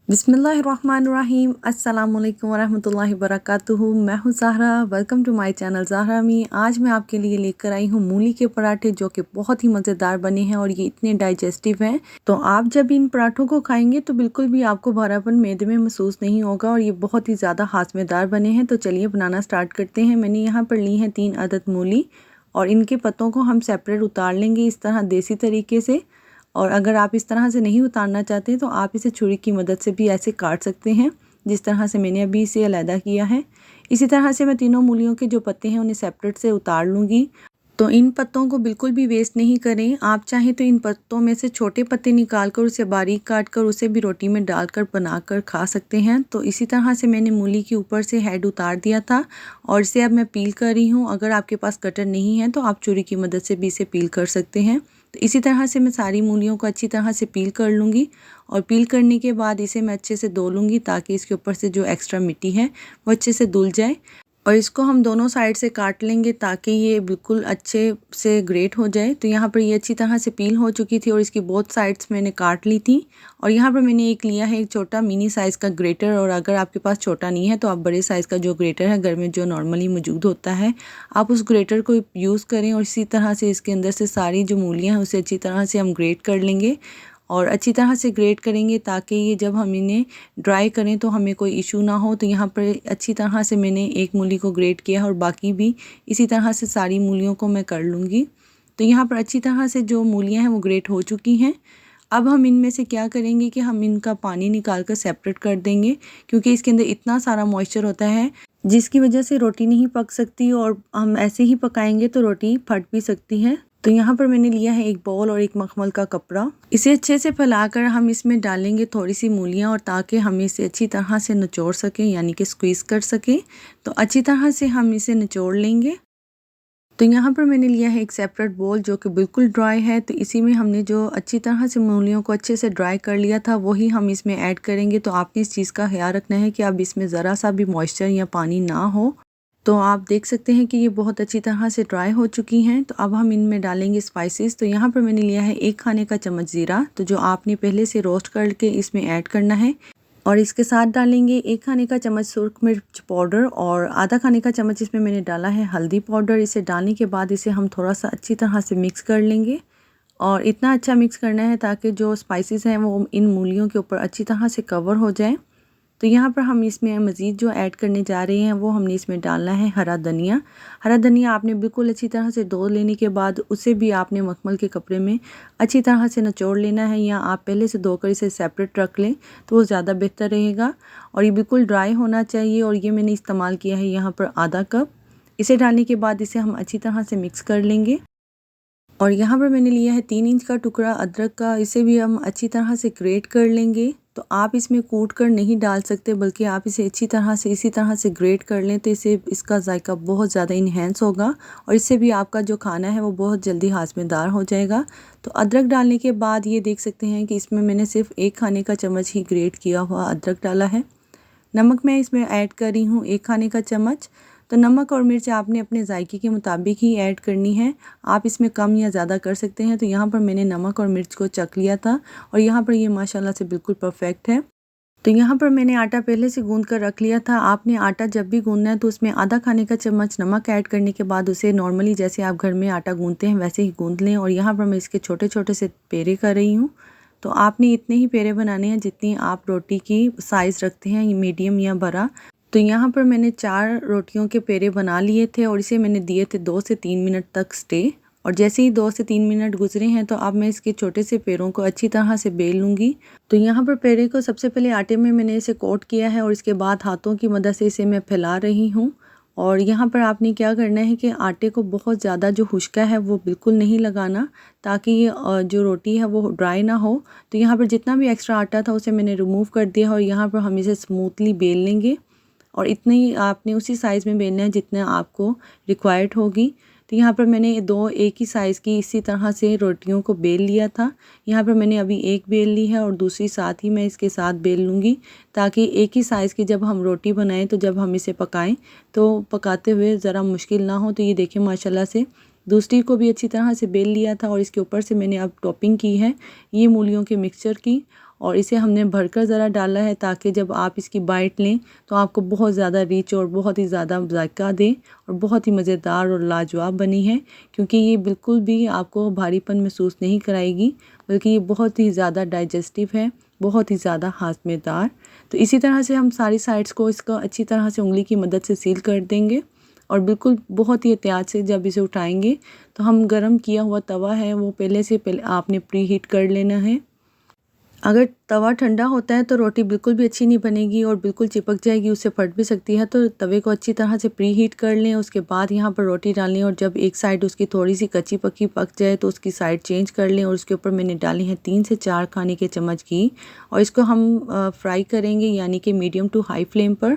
बिस्मिल्लाहिर्रहमानिर्रहीम अस्सलामुअलैकुम वरहमतुल्लाहि वबरकातुहू। मैं हूँ Zahra. Welcome to my channel Zahra me. आज मैं आपके लिए लेकर आई हूँ मूली के पराठे जो कि बहुत ही मज़ेदार बने हैं और ये इतने डाइजेस्टिव हैं। तो आप जब इन पराठों को खाएंगे तो बिल्कुल भी आपको भारापन मैदे में महसूस नहीं होगा और ये बहुत ही ज़्यादा हाज़मेदार बने हैं। तो चलिए बनाना स्टार्ट करते हैं। मैंने यहाँ पर ली हैं 3 अदद मूली और इनके पत्तों को हम सेपरेट उतार लेंगे इस तरह देसी तरीके से। और अगर आप इस तरह से नहीं उतारना चाहते तो आप इसे छुरी की मदद से भी ऐसे काट सकते हैं जिस तरह से मैंने अभी इसे अलहदा किया है। इसी तरह से मैं तीनों मूलियों के जो पत्ते हैं उन्हें सेपरेट से उतार लूँगी। तो इन पत्तों को बिल्कुल भी वेस्ट नहीं करें। आप चाहें तो इन पत्तों में से छोटे पत्ते निकाल कर उसे बारीक काट कर उसे भी रोटी में डालकर बनाकर खा सकते हैं। तो इसी तरह से मैंने मूली के ऊपर से हेड उतार दिया था और इसे अब मैं पील कर रही हूँ। अगर आपके पास कटर नहीं है तो आप छुरी की मदद से भी इसे पील कर सकते हैं। तो इसी तरह से मैं सारी मूलियों को अच्छी तरह से पील कर लूँगी और पील करने के बाद इसे मैं अच्छे से धो लूँगी ताकि इसके ऊपर से जो एक्स्ट्रा मिट्टी है वो अच्छे से धुल जाए। और इसको हम दोनों साइड से काट लेंगे ताकि ये बिल्कुल अच्छे से ग्रेट हो जाए। तो यहाँ पर ये अच्छी तरह से पील हो चुकी थी और इसकी बोथ साइड्स मैंने काट ली थी। और यहाँ पर मैंने एक लिया है एक छोटा मिनी साइज़ का ग्रेटर, और अगर आपके पास छोटा नहीं है तो आप बड़े साइज़ का जो ग्रेटर है घर में जो नॉर्मली मौजूद होता है आप उस ग्रेटर को यूज़ करें। और इसी तरह से इसके अंदर से सारी जो मूलियाँ हैं उसे अच्छी तरह से हम ग्रेट कर लेंगे और अच्छी तरह से ग्रेट करेंगे ताकि ये जब हम इन्हें ड्राई करें तो हमें कोई इशू ना हो। तो यहाँ पर अच्छी तरह से मैंने एक मूली को ग्रेट किया और बाकी भी इसी तरह से सारी मूलियों को मैं कर लूँगी। तो यहाँ पर अच्छी तरह से जो मूलियाँ हैं वो ग्रेट हो चुकी हैं। अब हम इनमें से क्या करेंगे कि हम इनका पानी निकाल कर सेपरेट कर देंगे क्योंकि इसके अंदर इतना सारा मॉइस्चर होता है जिसकी वजह से रोटी नहीं पक सकती और हम ऐसे ही पकाएंगे तो रोटी फट भी सकती है। तो यहाँ पर मैंने लिया है एक बाउल और एक मखमल का कपड़ा। इसे अच्छे से फैलाकर हम इसमें डालेंगे थोड़ी सी मूलियाँ और ताकि हम इसे अच्छी तरह से निचोड़ सकें यानी कि स्क्वीज़ कर सकें। तो अच्छी तरह से हम इसे निचोड़ लेंगे। तो यहाँ पर मैंने लिया है एक सेपरेट बोल जो कि बिल्कुल ड्राई है। तो इसी में हमने जो अच्छी तरह से मूलियों को अच्छे से ड्राई कर लिया था वही हम इसमें ऐड करेंगे। तो आपने इस चीज़ का ख्याल रखना है कि अब इसमें ज़रा सा भी मॉइस्चर या पानी ना हो। तो आप देख सकते हैं कि ये बहुत अच्छी तरह से ड्राई हो चुकी हैं। तो अब हम इनमें डालेंगे स्पाइसेस। तो यहाँ पर मैंने लिया है 1 खाने का चम्मच ज़ीरा, तो जो आपने पहले से रोस्ट करके इसमें ऐड करना है। और इसके साथ डालेंगे 1 खाने का चम्मच सुर्ख मिर्च पाउडर और आधा खाने का चम्मच इसमें मैंने डाला है हल्दी पाउडर। इसे डालने के बाद इसे हम थोड़ा सा अच्छी तरह से मिक्स कर लेंगे और इतना अच्छा मिक्स करना है ताकि जो स्पाइसेस हैं वो इन मूलियों के ऊपर अच्छी तरह से कवर हो जाए। तो यहाँ पर हम इसमें मज़ीद जो ऐड करने जा रहे हैं वो हमने इसमें डालना है हरा धनिया। हरा धनिया आपने बिल्कुल अच्छी तरह से धो लेने के बाद उसे भी आपने मखमल के कपड़े में अच्छी तरह से निचोड़ लेना है, या आप पहले से धोकर इसे सेपरेट रख लें तो वो ज़्यादा बेहतर रहेगा। और ये बिल्कुल ड्राई होना चाहिए और ये मैंने इस्तेमाल किया है यहाँ पर आधा कप। इसे डालने के बाद इसे हम अच्छी तरह से मिक्स कर लेंगे। और यहाँ पर मैंने लिया है 3 इंच का टुकड़ा अदरक का, इसे भी हम अच्छी तरह से ग्रेट कर लेंगे। तो आप इसमें कूट कर नहीं डाल सकते बल्कि आप इसे अच्छी तरह से इसी तरह से ग्रेट कर लें तो इससे इसका जायका बहुत ज़्यादा इन्हेंस होगा और इससे भी आपका जो खाना है वो बहुत जल्दी हाज़मेदार हो जाएगा। तो अदरक डालने के बाद ये देख सकते हैं कि इसमें मैंने सिर्फ 1 खाने का चम्मच ही ग्रेट किया हुआ अदरक डाला है। नमक मैं इसमें ऐड कर रही हूँ 1 खाने का चम्मच। तो नमक और मिर्च आपने अपने जायके के मुताबिक ही ऐड करनी है, आप इसमें कम या ज़्यादा कर सकते हैं। तो यहाँ पर मैंने नमक और मिर्च को चख लिया था और यहाँ पर ये माशाल्लाह से बिल्कुल परफेक्ट है। तो यहाँ पर मैंने आटा पहले से गूंद कर रख लिया था। आपने आटा जब भी गूंदना है तो उसमें आधा खाने का चम्मच नमक ऐड करने के बाद उसे नॉर्मली जैसे आप घर में आटा गूंदते हैं वैसे ही गूंद लें। और यहाँ पर मैं इसके छोटे छोटे से पेड़े कर रही हूँ। तो आपने इतने ही पेड़े बनाने हैं जितनी आप रोटी की साइज़ रखते हैं, मीडियम या बड़ा। तो यहाँ पर मैंने 4 रोटियों के पेड़े बना लिए थे और इसे मैंने दिए थे 2 से 3 मिनट तक स्टे। और जैसे ही 2 से 3 मिनट गुजरे हैं तो अब मैं इसके छोटे से पेड़ों को अच्छी तरह से बेल लूँगी। तो यहाँ पर पेड़े को सबसे पहले आटे में मैंने इसे कोट किया है और इसके बाद हाथों की मदद से इसे मैं फैला रही हूँ। और यहाँ पर आपने क्या करना है कि आटे को बहुत ज़्यादा जो खुश्का है वो बिल्कुल नहीं लगाना ताकि ये जो रोटी है वो ड्राई ना हो। तो यहाँ पर जितना भी एक्स्ट्रा आटा था उसे मैंने रिमूव कर दिया और यहाँ पर हम इसे स्मूथली बेल लेंगे और इतने ही आपने उसी साइज़ में बेलना है जितना आपको रिक्वायर्ड होगी। तो यहाँ पर मैंने 2 एक ही साइज़ की इसी तरह से रोटियों को बेल लिया था। यहाँ पर मैंने अभी एक बेल ली है और दूसरी साथ ही मैं इसके साथ बेल लूँगी ताकि एक ही साइज़ की जब हम रोटी बनाएं तो जब हम इसे पकाएं तो पकाते हुए ज़रा मुश्किल ना हो। तो ये देखिए माशाल्लाह से दूसरी को भी अच्छी तरह से बेल लिया था और इसके ऊपर से मैंने अब टॉपिंग की है ये मूलियों के मिक्सचर की। और इसे हमने भरकर ज़रा डाला है ताकि जब आप इसकी बाइट लें तो आपको बहुत ज़्यादा रिच और बहुत ही ज़्यादा जायका दे और बहुत ही मज़ेदार और लाजवाब बनी है, क्योंकि ये बिल्कुल भी आपको भारीपन महसूस नहीं कराएगी, बल्कि ये बहुत ही ज़्यादा डाइजेस्टिव है, बहुत ही ज़्यादा हाज़मेदार। तो इसी तरह से हम सारी साइड्स को इसका अच्छी तरह से उंगली की मदद से सील कर देंगे और बिल्कुल बहुत ही एहतियात से जब इसे उठाएंगे तो हम गरम किया हुआ तवा है वो पहले आपने प्री हीट कर लेना है। अगर तवा ठंडा होता है तो रोटी बिल्कुल भी अच्छी नहीं बनेगी और बिल्कुल चिपक जाएगी, उससे फट भी सकती है। तो तवे को अच्छी तरह से प्री हीट कर लें, उसके बाद यहाँ पर रोटी डालें और जब एक साइड उसकी थोड़ी सी कच्ची पक्की पक जाए तो उसकी साइड चेंज कर लें और उसके ऊपर मैंने डाली है 3 से 4 खाने के चम्मच घी और इसको हम फ्राई करेंगे, यानी कि मीडियम टू हाई फ्लेम पर।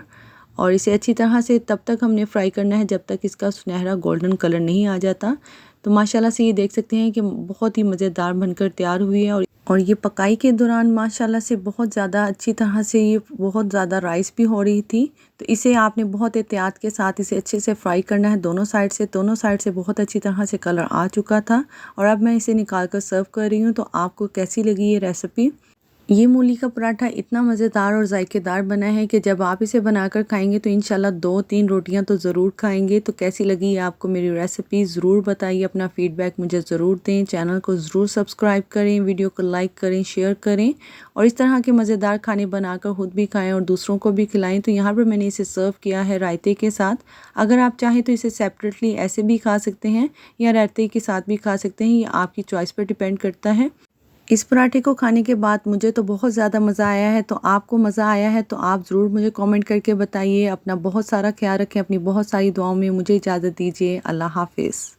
और इसे अच्छी तरह से तब तक हमने फ्राई करना है जब तक इसका सुनहरा गोल्डन कलर नहीं आ जाता। तो माशाल्लाह से ये देख सकते हैं कि बहुत ही मज़ेदार बनकर तैयार हुई है और ये पकाई के दौरान माशाल्लाह से बहुत ज़्यादा अच्छी तरह से ये बहुत ज़्यादा राइस भी हो रही थी। तो इसे आपने बहुत एहतियात के साथ इसे अच्छे से फ्राई करना है दोनों साइड से बहुत अच्छी तरह से कलर आ चुका था। और अब मैं इसे निकाल कर सर्व कर रही हूँ। तो आपको कैसी लगी ये रेसिपी? ये मूली का पराठा इतना मज़ेदार और जायकेदार बना है कि जब आप इसे बनाकर खाएंगे तो इंशाल्लाह 2-3 रोटियां तो ज़रूर खाएंगे। तो कैसी लगी है आपको मेरी रेसिपी ज़रूर बताइए, अपना फ़ीडबैक मुझे ज़रूर दें, चैनल को ज़रूर सब्सक्राइब करें, वीडियो को लाइक करें, शेयर करें और इस तरह के मज़ेदार खाने बनाकर खुद भी खाएँ और दूसरों को भी खिलाएँ। तो यहाँ पर मैंने इसे सर्व किया है रायते के साथ। अगर आप चाहें तो इसे सेपरेटली ऐसे भी खा सकते हैं या रायते के साथ भी खा सकते हैं, ये आपकी चॉइस पर डिपेंड करता है। इस पराठे को खाने के बाद मुझे तो बहुत ज़्यादा मज़ा आया है। तो आपको मज़ा आया है तो आप ज़रूर मुझे कमेंट करके बताइए। अपना बहुत सारा ख्याल रखें, अपनी बहुत सारी दुआओं में मुझे इजाज़त दीजिए। अल्लाह हाफ़िज़।